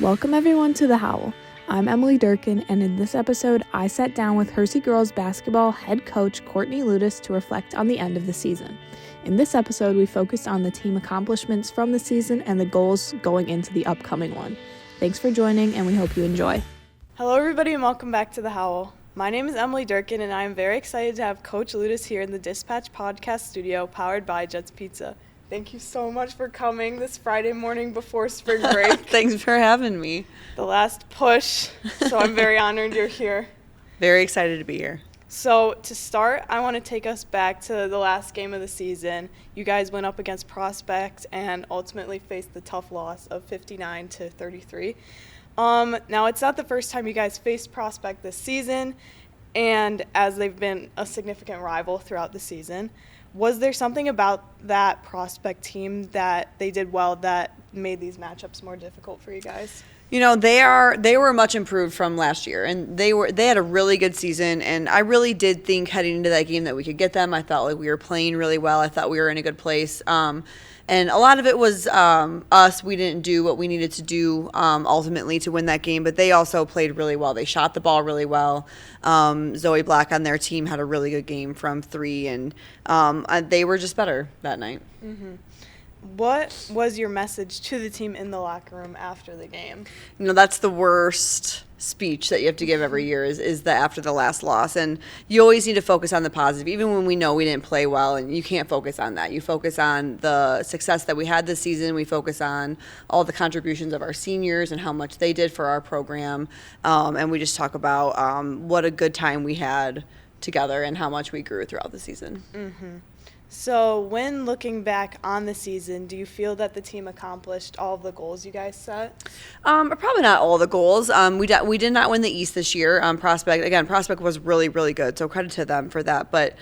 Welcome everyone to The Howl. I'm Emily Durkin, and in this episode, I sat down with Hersey Girls Basketball head coach Courtney Ludois to reflect on the end of the season. In this episode, we focused on the team accomplishments from the season and the goals going into the upcoming one. Thanks for joining, and we hope you enjoy. Hello everybody and welcome back to The Howl. My name is Emily Durkin, and I am very excited to have Coach Ludois here in the Dispatch podcast studio powered by Jets Pizza. Thank you so much for coming this Friday morning before spring break. Thanks for having me. The last push, so I'm very honored you're here. Very excited to be here. So to start, I want to take us back to the last game of the season. You guys went up against Prospect and ultimately faced the tough loss of 59-33. Now, it's not the first time you guys faced Prospect this season, and as they've been a significant rival throughout the season. Was there something about that Prospect team that they did well that made these matchups more difficult for you guys? You know, they were much improved from last year, and they had a really good season, and I really did think heading into that game that we could get them. I thought like we were playing really well. I thought we were in a good place. And a lot of it was us. We didn't do what we needed to do ultimately to win that game, but they also played really well. They shot the ball really well. Zoe Black on their team had a really good game from three, and they were just better that night. Mm-hmm. What was your message to the team in the locker room after the game? You know, that's the worst speech that you have to give every year is the after the last loss. And you always need to focus on the positive, even when we know we didn't play well, and you can't focus on that. You focus on the success that we had this season. We focus on all the contributions of our seniors and how much they did for our program. And we just talk about what a good time we had together and how much we grew throughout the season. Mm-hmm. So when looking back on the season, do you feel that the team accomplished all of the goals you guys set? Probably not all the goals. We did not win the East this year. Prospect was really, really good, so credit to them for that. But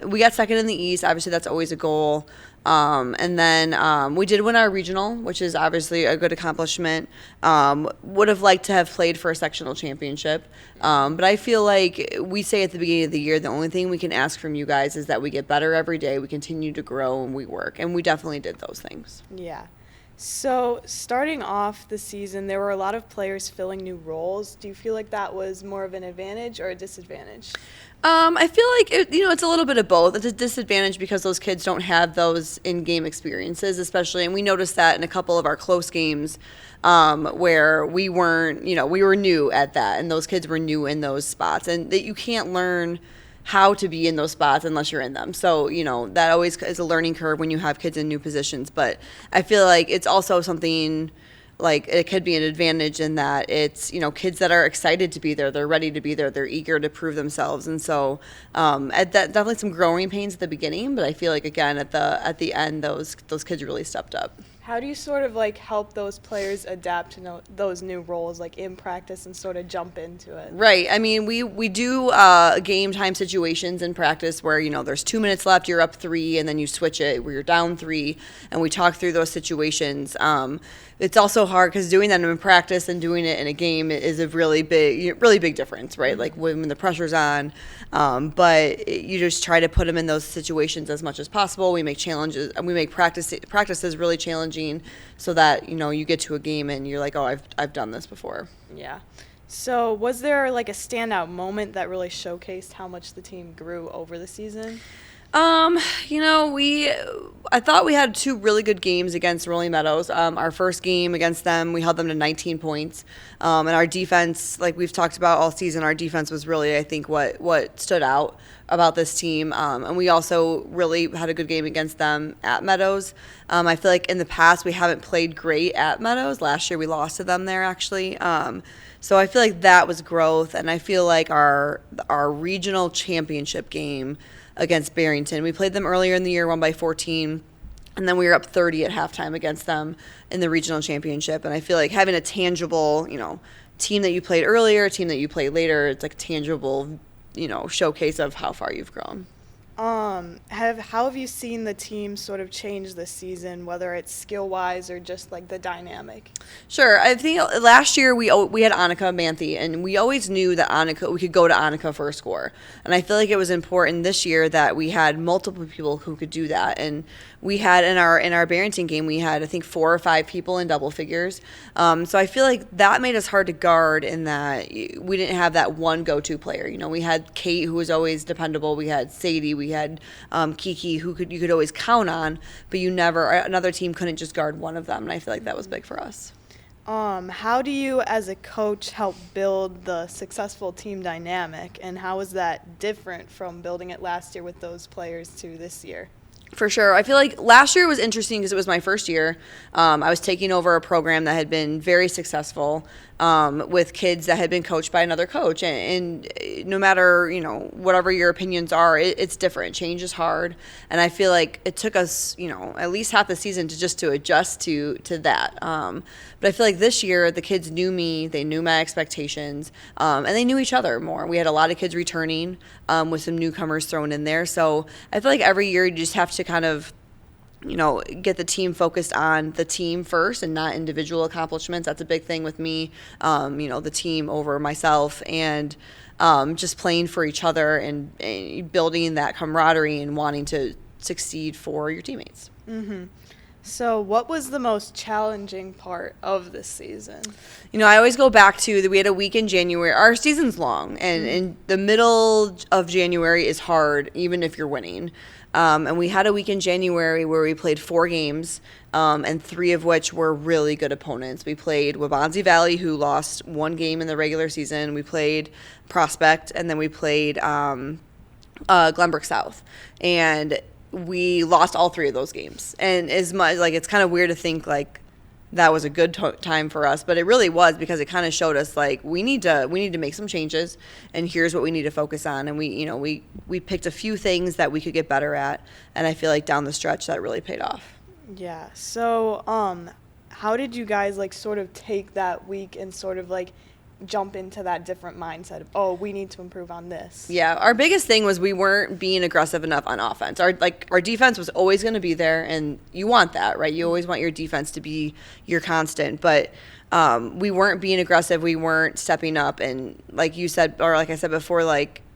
we got second in the East. Obviously, that's always a goal. And then we did win our regional, which is obviously a good accomplishment. Would have liked to have played for a sectional championship. But I feel like we say at the beginning of the year, the only thing we can ask from you guys is that we get better every day, we continue to grow, and we work. And we definitely did those things. Yeah. So starting off the season, there were a lot of players filling new roles. Do you feel like that was more of an advantage or a disadvantage? I feel like it's a little bit of both. It's a disadvantage because those kids don't have those in-game experiences, especially, and we noticed that in a couple of our close games where we weren't, we were new at that, and those kids were new in those spots, and that you can't learn how to be in those spots unless you're in them. So, that always is a learning curve when you have kids in new positions. But I feel like it's also something like it could be an advantage in that it's, kids that are excited to be there, they're ready to be there, they're eager to prove themselves. And so definitely some growing pains at the beginning, but I feel like, again, at the end, those kids really stepped up. How do you sort of help those players adapt to those new roles in practice and sort of jump into it? Right. I mean, we do game time situations in practice where, there's 2 minutes left, you're up 3, and then you switch it where you're down 3, and we talk through those situations. It's also hard because doing that in practice and doing it in a game is a really big difference, right? Like when the pressure's on. But you just try to put them in those situations as much as possible. We make challenges, and we make practices really challenging so that, you get to a game and you're like, oh, I've done this before. Yeah. So was there a standout moment that really showcased how much the team grew over the season? I thought we had 2 really good games against Rolling Meadows. Our first game against them, we held them to 19 points. And our defense, like we've talked about all season, our defense was really, I think, what stood out about this team. And we also really had a good game against them at Meadows. I feel like in the past we haven't played great at Meadows. Last year we lost to them there, actually. So I feel like that was growth. And I feel like our regional championship game against Barrington, we played them earlier in the year, won by 14, and then we were up 30 at halftime against them in the regional championship. And I feel like having a tangible, team that you played earlier, team that you played later, it's like a tangible, showcase of how far you've grown. How have you seen the team sort of change this season, whether it's skill-wise or just like the dynamic? Sure. I think last year we had Annika Manthe, and we always knew that we could go to Annika for a score. And I feel like it was important this year that we had multiple people who could do that. And we had in our Barrington game, we had I think 4 or 5 people in double figures. So I feel like that made us hard to guard in that we didn't have that one go-to player. You know, we had Kate, who was always dependable. We had Sadie. We had Kiki, who you could always count on, but another team couldn't just guard one of them. And I feel like that was big for us. How do you, as a coach, help build the successful team dynamic, and how is that different from building it last year with those players to this year? For sure. I feel like last year was interesting because it was my first year. I was taking over a program that had been very successful with kids that had been coached by another coach. And no matter, whatever your opinions are, it's different. Change is hard. And I feel like it took us, at least half the season to adjust to that. But I feel like this year the kids knew me, they knew my expectations, and they knew each other more. We had a lot of kids returning with some newcomers thrown in there. So I feel like every year you just have to kind of get the team focused on the team first and not individual accomplishments. That's a big thing with me, the team over myself, and just playing for each other and building that camaraderie and wanting to succeed for your teammates. Mm-hmm. So what was the most challenging part of this season? I always go back to that we had a week in January. Our season's long, and in the middle of January is hard, even if you're winning. And we had a week in January where we played 4 games, and 3 of which were really good opponents. We played Waubonsie Valley, who lost 1 game in the regular season. We played Prospect, and then we played Glenbrook South. And we lost all 3 of those games. And as much it's kind of weird to think that was a good time for us, but it really was, because it kind of showed us we need to make some changes, and here's what we need to focus on. And we picked a few things that we could get better at, and I feel like down the stretch that really paid off. Yeah. So how did you guys sort of take that week and sort of jump into that different mindset of, we need to improve on this? Yeah, our biggest thing was we weren't being aggressive enough on offense. Our defense was always going to be there, and you want that, right? You always want your defense to be your constant, but we weren't being aggressive. We weren't stepping up, and like you said, or like I said before,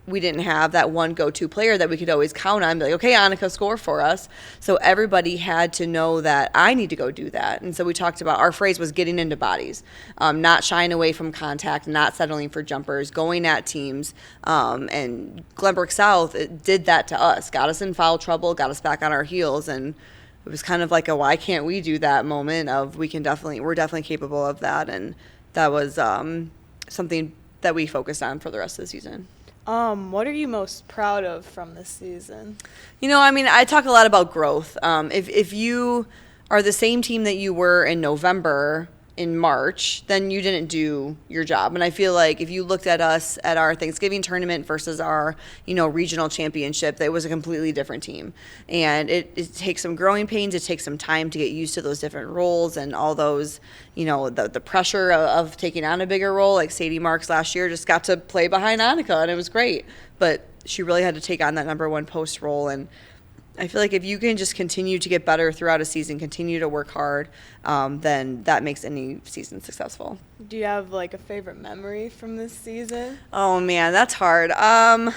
we didn't have that one go-to player that we could always count on. Be like, okay, Annika, score for us. So everybody had to know that I need to go do that. And so we talked about, our phrase was getting into bodies, not shying away from contact, not settling for jumpers, going at teams. And Glenbrook South did that to us, got us in foul trouble, got us back on our heels. And it was kind of like a why can't we do that moment of we're definitely capable of that. And that was something that we focused on for the rest of the season. What are you most proud of from this season? I talk a lot about growth. If you are the same team that you were in November, in March, then you didn't do your job. And I feel like if you looked at us at our Thanksgiving tournament versus our, regional championship, that was a completely different team. And it takes some growing pains. It takes some time to get used to those different roles and all those, the pressure of taking on a bigger role. Like Sadie Marks last year just got to play behind Annika, and it was great. But she really had to take on that number 1 post role. And I feel like if you can just continue to get better throughout a season, continue to work hard, then that makes any season successful. Do you have a favorite memory from this season? Oh man, that's hard. One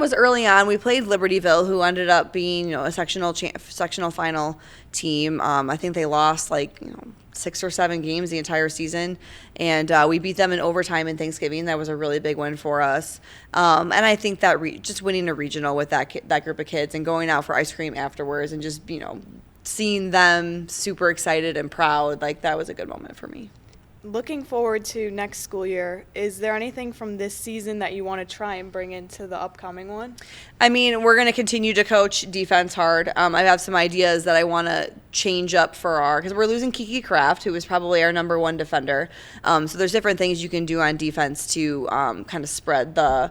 was early on. We played Libertyville, who ended up being a sectional final team. I think they lost 6 or 7 games the entire season, and we beat them in overtime in Thanksgiving. That was a really big win for us. And I think that just winning a regional with that group of kids and going out for ice cream afterwards and just seeing them super excited and proud, that was a good moment for me. Looking forward to next school year, is there anything from this season that you want to try and bring into the upcoming one? We're going to continue to coach defense hard. I have some ideas that I want to change up because we're losing Kiki Kraft, who is probably our number 1 defender. So there's different things you can do on defense to kind of spread the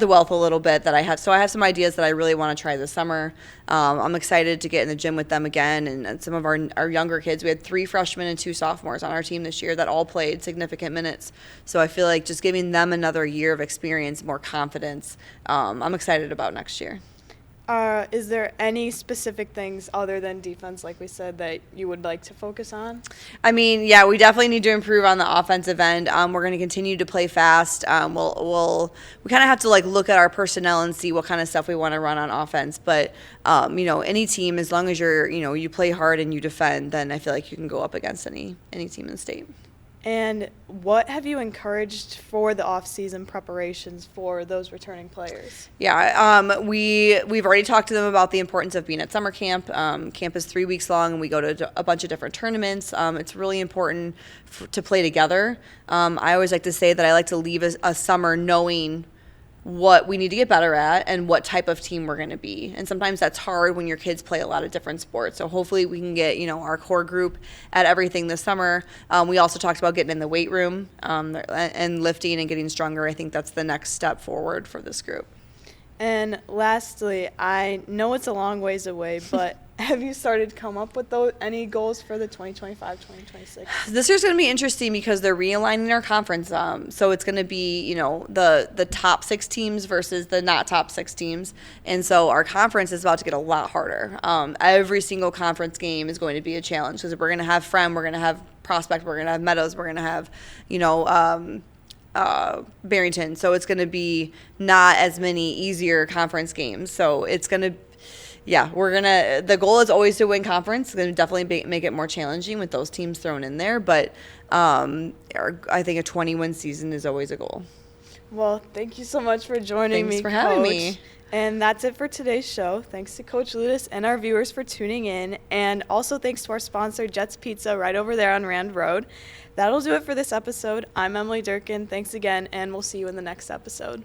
wealth a little bit that I have. So I have some ideas that I really want to try this summer. I'm excited to get in the gym with them again, and some of our younger kids. We had 3 freshmen and 2 sophomores on our team this year that all played significant minutes. So I feel like just giving them another year of experience, more confidence, I'm excited about next year. Is there any specific things other than defense, like we said, that you would like to focus on? I mean, yeah, we definitely need to improve on the offensive end. We're going to continue to play fast. We kind of have to like look at our personnel and see what kind of stuff we want to run on offense. But any team, as long as you play hard and you defend, then I feel like you can go up against any team in the state. And what have you encouraged for the off-season preparations for those returning players? Yeah, we've already talked to them about the importance of being at summer camp. Camp is 3 weeks long, and we go to a bunch of different tournaments. It's really important to play together. I always like to say that I like to leave a summer knowing what we need to get better at and what type of team we're going to be. And sometimes that's hard when your kids play a lot of different sports. So hopefully we can get, our core group at everything this summer. We also talked about getting in the weight room and lifting and getting stronger. I think that's the next step forward for this group. And lastly, I know it's a long ways away, but have you started to come up with any goals for the 2025-2026? This year's going to be interesting because they're realigning our conference. So it's going to be, the top 6 teams versus the not top 6 teams. And so our conference is about to get a lot harder. Every single conference game is going to be a challenge because we're going to have Friend, we're going to have Prospect, we're going to have Meadows, we're going to have, Barrington. So it's going to be not as many easier conference games. So it's going to, the goal is always to win conference. It's going to definitely make it more challenging with those teams thrown in there. But I think a 20-win season is always a goal. Well, thank you so much for joining me, Thanks for having me. And that's it for today's show. Thanks to Coach Ludois and our viewers for tuning in. And also thanks to our sponsor, Jets Pizza, right over there on Rand Road. That'll do it for this episode. I'm Emily Durkin. Thanks again, and we'll see you in the next episode.